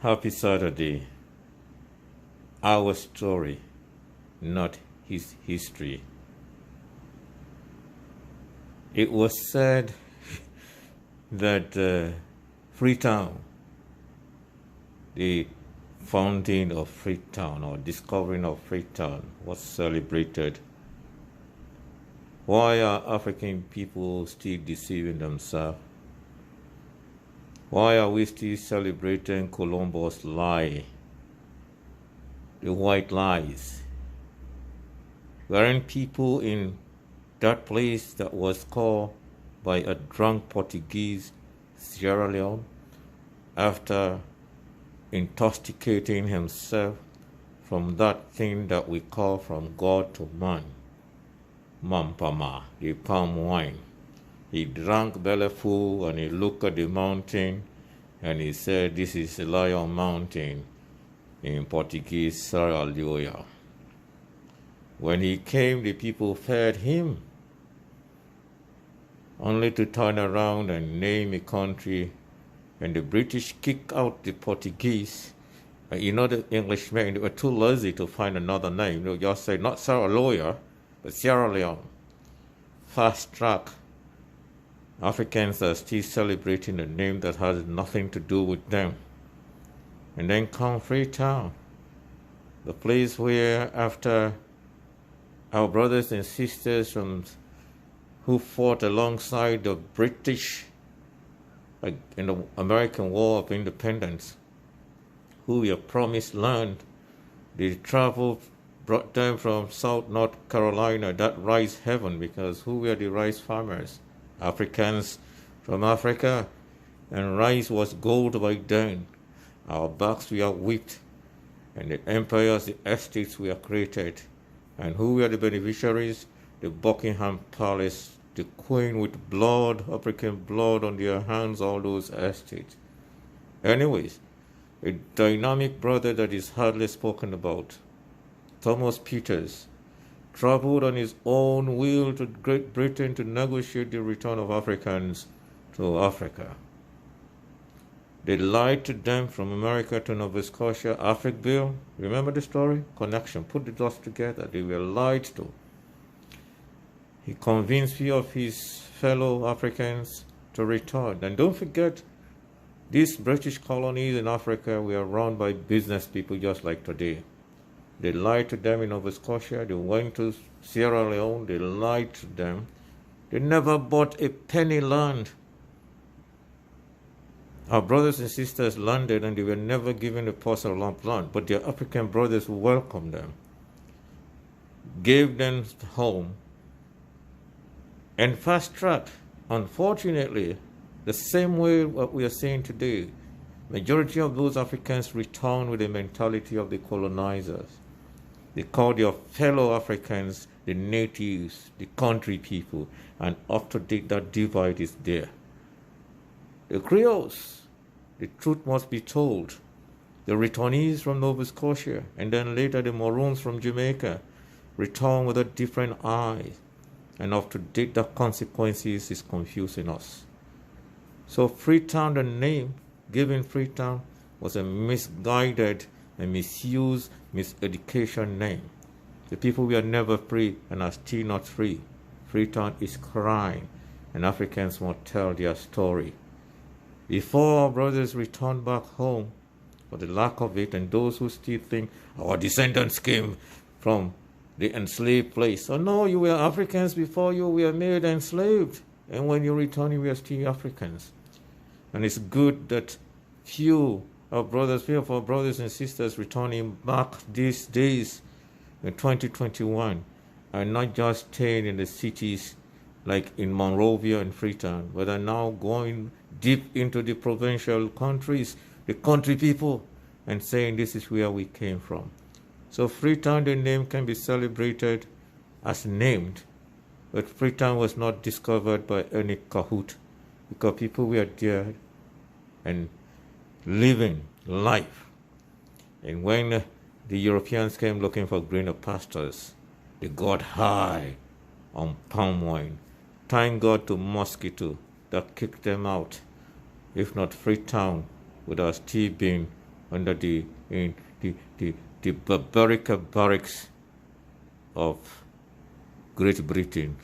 Happy Saturday. Our story, not his history. It was said that Freetown, the founding of Freetown or discovering of Freetown, was celebrated. Why are African people still deceiving themselves? Why are we still celebrating Columbus' lie? The white lies. Weren't people in that place that was called by a drunk Portuguese Sierra Leone after intoxicating himself from that thing that we call from God to man, Mampama, the palm wine. He drank bellyful and he looked at the mountain and he said, "This is a Lion Mountain," in Portuguese, Sierra Leone. When he came, the people fed him, only to turn around and name a country, and the British kicked out the Portuguese. The Englishmen, they were too lazy to find another name. They just said, not Sierra Leone, but Sierra Leone. Fast track. Africans are still celebrating a name that has nothing to do with them. And then come Freetown, the place where after our brothers and sisters who fought alongside the British in the American War of Independence, who were promised land, the travel brought them from North Carolina, that rice heaven, because who were the rice farmers? Africans from Africa, and rice was gold by then. Our backs were whipped, and the empires, the estates were created. And who were the beneficiaries? The Buckingham Palace, the queen with blood, African blood on their hands, all those estates. Anyways, a dynamic brother that is hardly spoken about, Thomas Peters, traveled on his own will to Great Britain to negotiate the return of Africans to Africa. They lied to them from America to Nova Scotia, Africville. Remember the story? Connection. Put the dots together. They were lied to. He convinced few of his fellow Africans to return. And don't forget, these British colonies in Africa were run by business people just like today. They lied to them in Nova Scotia. They went to Sierra Leone. They lied to them. They never bought a penny land. Our brothers and sisters landed and they were never given a parcel of land, but their African brothers welcomed them, gave them home, and fast-tracked, unfortunately, the same way what we are saying today. Majority of those Africans returned with the mentality of the colonizers. They called their fellow Africans the natives, the country people, and up to date that divide is there. The Creoles, the truth must be told. The returnees from Nova Scotia, and then later the Maroons from Jamaica, return with a different eye. And up to date, the consequences is confusing us. So Freetown, the name given Freetown, was a misguided and misused, miseducation name. The people were never free and are still not free. Freetown is crying, and Africans must tell their story. Before our brothers returned back home, for the lack of it, and those who still think our descendants came from the enslaved place. Oh no, you were Africans before you were made enslaved. And when you return, you were still Africans. And it's good that few of our brothers and sisters returning back these days in 2021 are not just staying in the cities like in Monrovia and Freetown, but are now going deep into the provincial countries, the country people, and saying this is where we came from. So Freetown, the name can be celebrated as named, but Freetown was not discovered by any Kahoot, because people were there and living life. And when the Europeans came looking for greener pastures, they got high on palm wine. Thank God to mosquito that kicked them out. If not, Freetown would have still been under the barbaric barracks of Great Britain.